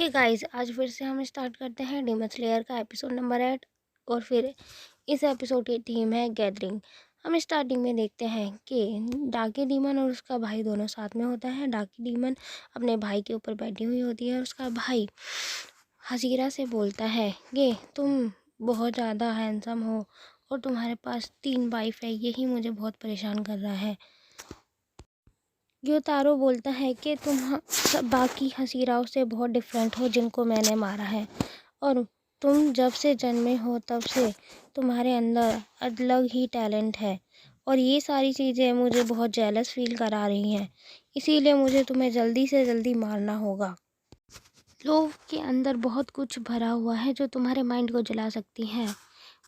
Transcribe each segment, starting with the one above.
Hey guys, आज फिर से हम स्टार्ट करते हैं डीमन स्लेयर का एपिसोड नंबर 8। और फिर इस एपिसोड की थीम है गैदरिंग। हम स्टार्टिंग में देखते हैं कि डाकी डीमन और उसका भाई दोनों साथ में होता है। डाकी डीमन अपने भाई के ऊपर बैठी हुई होती है और उसका भाई हसीरा से बोलता है कि तुम बहुत ज़्यादा हैंडसम हो और तुम्हारे पास 3 वाइफ है, यही मुझे बहुत परेशान कर रहा है। तारो बोलता है कि तुम बाकी हसीराओं से बहुत डिफरेंट हो जिनको मैंने मारा है, और तुम जब से जन्मे हो तब से तुम्हारे अंदर अलग ही टैलेंट है, और ये सारी चीज़ें मुझे बहुत जेलस फील करा रही हैं। इसीलिए मुझे तुम्हें जल्दी से जल्दी मारना होगा। लोगों के अंदर बहुत कुछ भरा हुआ है जो तुम्हारे माइंड को जला सकती हैं।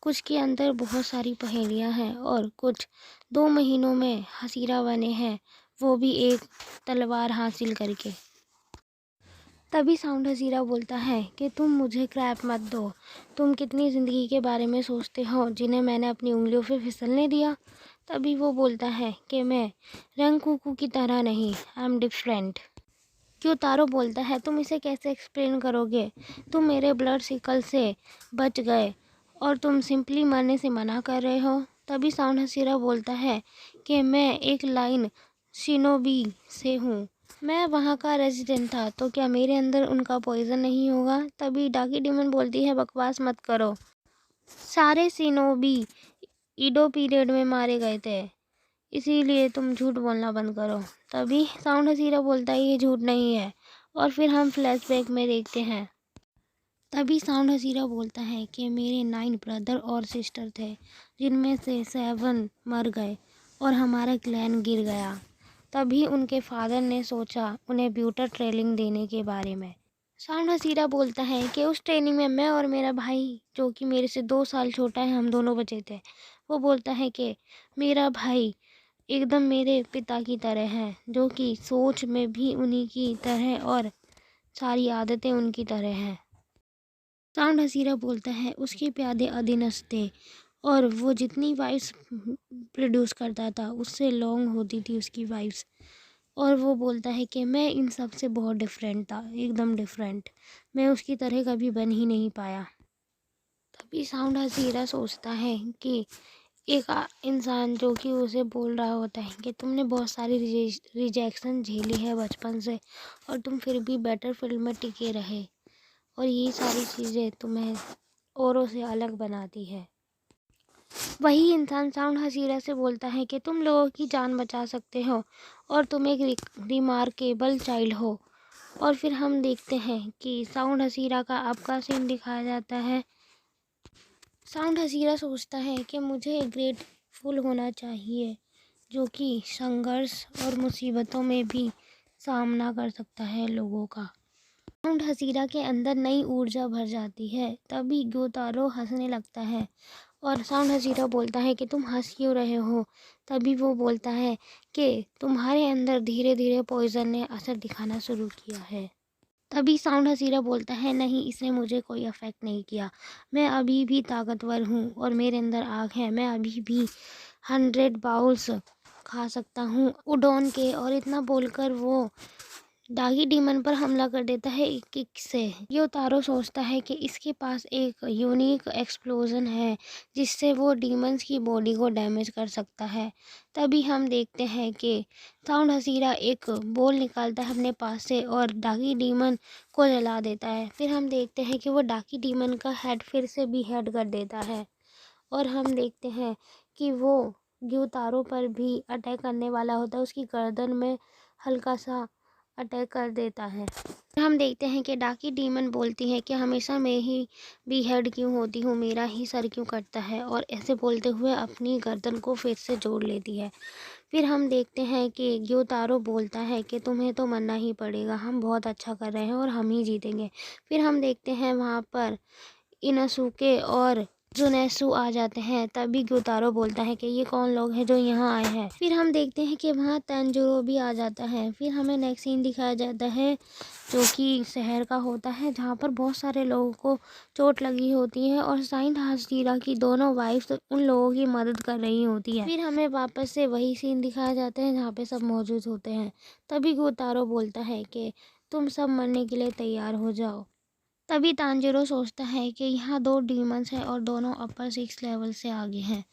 कुछ के अंदर बहुत सारी पहेलियां हैं और कुछ 2 महीनों में हसीरा बने हैं, वो भी एक तलवार हासिल करके। तभी साउंड हसीरा बोलता है कि तुम मुझे क्रैप मत दो। तुम कितनी ज़िंदगी के बारे में सोचते हो जिन्हें मैंने अपनी उंगलियों पे फिसलने दिया। तभी वो बोलता है कि मैं रंग कुकू की तरह नहीं, आई एम डिफरेंट। तारो बोलता है तुम इसे कैसे एक्सप्लेन करोगे। तुम मेरे ब्लड सिकल से बच गए और तुम सिंपली मरने से मना कर रहे हो। तभी साउंड हसीरा बोलता है कि मैं एक लाइन शिनोबी से हूँ, मैं वहाँ का रेजिडेंट था, तो क्या मेरे अंदर उनका पॉइजन नहीं होगा। तभी डाकी डीमन बोलती है बकवास मत करो, सारे शिनोबी ईडो पीरियड में मारे गए थे, इसीलिए तुम झूठ बोलना बंद करो। तभी साउंड हसीरा बोलता है ये झूठ नहीं है, और फिर हम फ्लैशबैक में देखते हैं। तभी साउंड हसीरा बोलता है कि मेरे 9 ब्रदर और सिस्टर थे, जिनमें से 7 मर गए और हमारा क्लैन गिर गया। तभी उनके फादर ने सोचा उन्हें ब्यूटर ट्रेनिंग देने के बारे में। साउंड हसीरा बोलता है कि उस ट्रेनिंग में मैं और मेरा भाई, जो कि मेरे से 2 साल छोटा है, हम दोनों बचे थे। वो बोलता है कि मेरा भाई एकदम मेरे पिता की तरह है, जो कि सोच में भी उन्हीं की तरह और सारी आदतें उनकी तरह हैं। साउंड हसीरा बोलता है उसके प्यादे अधीनस्थ थे और वो जितनी वाइफ्स प्रोड्यूस करता था उससे लॉन्ग होती थी उसकी वाइफ्स। और वो बोलता है कि मैं इन सब से बहुत डिफरेंट था, एकदम डिफरेंट, मैं उसकी तरह कभी बन ही नहीं पाया। तभी साउंड हसीरा सोचता है कि एक इंसान जो कि उसे बोल रहा होता है कि तुमने बहुत सारी रिजेक्शन झेली है बचपन से और तुम फिर भी बेटर फील्ड में टिके रहे, और ये सारी चीज़ें तुम्हें औरों से अलग बनाती है। वही इंसान साउंड हसीरा से बोलता है कि तुम लोगों की जान बचा सकते हो और तुम एक रिमार्केबल चाइल्ड हो। और फिर हम देखते हैं कि साउंड हसीरा का आपका सीन दिखाया जाता है। साउंड हसीरा सोचता है कि मुझे ग्रेटफुल होना चाहिए, जो कि संघर्ष और मुसीबतों में भी सामना कर सकता है लोगों का। साउंड हसीरा के अंदर नई ऊर्जा भर जाती है। तभी ग्योतारो हंसने लगता है और साउंड हसीरा बोलता है कि तुम हंस क्यों रहे हो। तभी वो बोलता है कि तुम्हारे अंदर धीरे धीरे पॉइजन ने असर दिखाना शुरू किया है। तभी साउंड हसीरा बोलता है नहीं, इसने मुझे कोई अफेक्ट नहीं किया, मैं अभी भी ताकतवर हूँ और मेरे अंदर आग है, मैं अभी भी 100 बाउल्स खा सकता हूँ उडोन के। और इतना बोलकर वो डागी डीमन पर हमला कर देता है एक किक से। ये तारो सोचता है कि इसके पास एक यूनिक एक्सप्लोजन है जिससे वो डीमंस की बॉडी को डैमेज कर सकता है। तभी हम देखते हैं कि साउंड हसीरा एक बॉल निकालता है अपने पास से और डागी डीमन को जला देता है। फिर हम देखते हैं कि वो डागी डीमन का हेड फिर से भी हेड कर देता है, और हम देखते हैं कि वो ग्यूतारो पर भी अटैक करने वाला होता है, उसकी गर्दन में हल्का सा अटैक कर देता है। हम देखते हैं कि डाकी डीमन बोलती है कि हमेशा मैं ही भी हेड क्यों होती हूँ, मेरा ही सर क्यों कटता है, और ऐसे बोलते हुए अपनी गर्दन को फिर से जोड़ लेती है। फिर हम देखते हैं कि ग्योतारो बोलता है कि तुम्हें तो मरना ही पड़ेगा, हम बहुत अच्छा कर रहे हैं और हम ही जीतेंगे। फिर हम देखते हैं वहाँ पर इनासुके और जुनेसु आ जाते हैं। तभी ग्योतारो बोलता है कि ये कौन लोग हैं जो यहाँ आए हैं। फिर हम देखते हैं कि वहाँ तंजीरो भी आ जाता है। फिर हमें नेक्स्ट सीन दिखाया जाता है जो कि शहर का होता है, जहाँ पर बहुत सारे लोगों को चोट लगी होती है और साइंड हसीरा की दोनों वाइफ्स उन लोगों की मदद कर रही होती है। फिर हमें वापस से वही सीन दिखाया जाता है जहाँ पे सब मौजूद होते हैं। तभी ग्योतारो बोलता है कि तुम सब मरने के लिए तैयार हो जाओ। तभी तांजीरो सोचता है कि यहाँ 2 डीमंस हैं और दोनों अपर 6 लेवल से आगे हैं,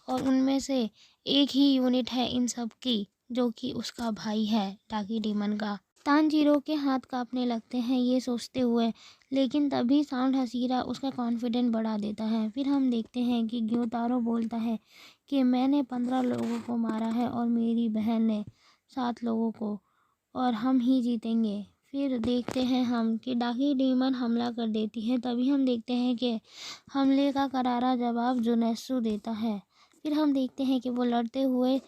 और उनमें से एक ही यूनिट है इन सब की, जो कि उसका भाई है डाकी डीमन का। तांजीरो के हाथ कांपने लगते हैं ये सोचते हुए, लेकिन तभी साउंड हसीरा उसका कॉन्फिडेंट बढ़ा देता है। फिर हम देखते हैं कि ग्योतारो बोलता है कि मैंने 15 लोगों को मारा है और मेरी बहन ने 7 लोगों को, और हम ही जीतेंगे। फिर देखते हैं हम कि डाकी डीमन हमला कर देती है। तभी हम देखते हैं कि हमले का करारा जवाब जुनेत्सु देता है। फिर हम देखते हैं कि वो लड़ते हुए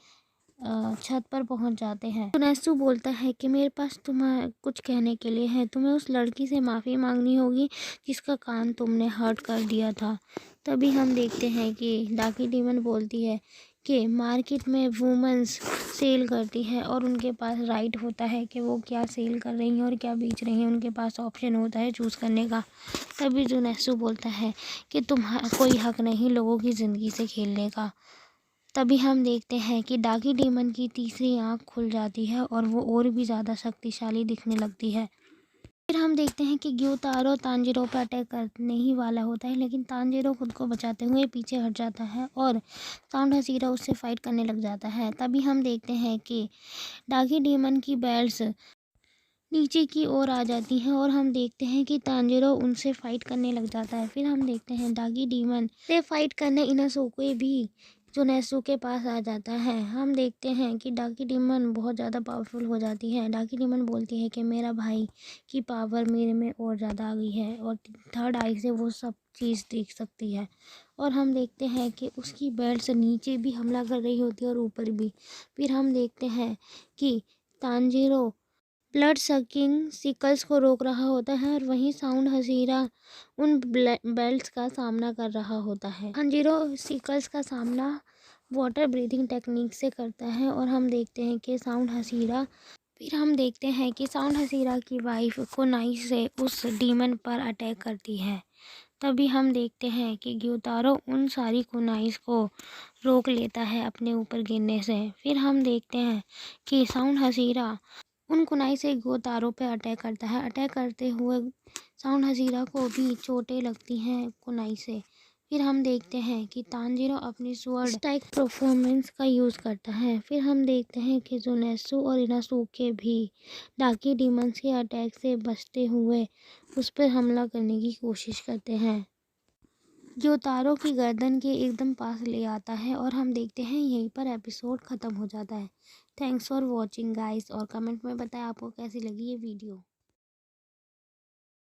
छत पर पहुंच जाते हैं। जुनेत्सु बोलता है कि मेरे पास तुम्हें कुछ कहने के लिए है, तुम्हें उस लड़की से माफ़ी मांगनी होगी जिसका कान तुमने हर्ट कर दिया था। तभी हम देखते हैं कि डाकी डीमन बोलती है कि मार्केट में वुमेन्स सेल करती है और उनके पास राइट होता है कि वो क्या सेल कर रही हैं और क्या बेच रही हैं, उनके पास ऑप्शन होता है चूज़ करने का। तभी जुनेत्सु बोलता है कि कोई हक नहीं लोगों की ज़िंदगी से खेलने का। तभी हम देखते हैं कि डाकी डीमन की तीसरी आंख खुल जाती है और वो और भी ज़्यादा शक्तिशाली दिखने लगती है। फिर हम देखते हैं कि ग्योतारो तांजीरो पर अटैक करने ही वाला होता है, लेकिन तांजीरो खुद को बचाते हुए पीछे हट जाता है और साउंड हसीरा उससे फाइट करने लग जाता है। तभी हम देखते हैं कि डाकी डीमन की बेल्ट्स नीचे की ओर आ जाती हैं और हम देखते हैं कि तांजीरो उनसे फाइट करने लग जाता है। फिर हम देखते हैं डाकी डीमन से फाइट करने इनासुके भी जुनेत्सु के पास आ जाता है। हम देखते हैं कि डाकी डीमन बहुत ज़्यादा पावरफुल हो जाती है। डाकी डीमन बोलती है कि मेरा भाई की पावर मेरे में और ज़्यादा आ गई है और थर्ड आई से वो सब चीज़ देख सकती है। और हम देखते हैं कि उसकी बेल्ट से नीचे भी हमला कर रही होती है और ऊपर भी। फिर हम देखते हैं कि तांजीरो ब्लड सकिंग सिकल्स को रोक रहा होता है और वहीं साउंड हसीरा उन बेल्ट्स का सामना कर रहा होता है। तांजीरो सिकल्स का सामना वाटर ब्रीथिंग टेक्निक से करता है और हम देखते हैं कि साउंड हसीरा की वाइफ कुनाई से उस डीमन पर अटैक करती है। तभी हम देखते हैं कि ग्योतारो उन सारी कुनाइस को रोक लेता है अपने ऊपर गिरने से। फिर हम देखते हैं कि साउंड हसीरा उन कुनाई से ग्योतारो पे अटैक करता है। अटैक करते हुए साउंड हसीरा को भी चोटें लगती हैं कुनाई से। फिर हम देखते हैं कि तांजीरो अपनी स्वर्ड स्ट्राइक परफॉर्मेंस का यूज़ करता है। फिर हम देखते हैं कि जुनेत्सु और इनासुके भी डाकी डीमंस के अटैक से बचते हुए उस पर हमला करने की कोशिश करते हैं। ग्योतारो की गर्दन के एकदम पास ले आता है और हम देखते हैं यहीं पर एपिसोड ख़त्म हो जाता है। थैंक्स फॉर वॉचिंग गाइस, और कमेंट में बताएं आपको कैसी लगी ये वीडियो।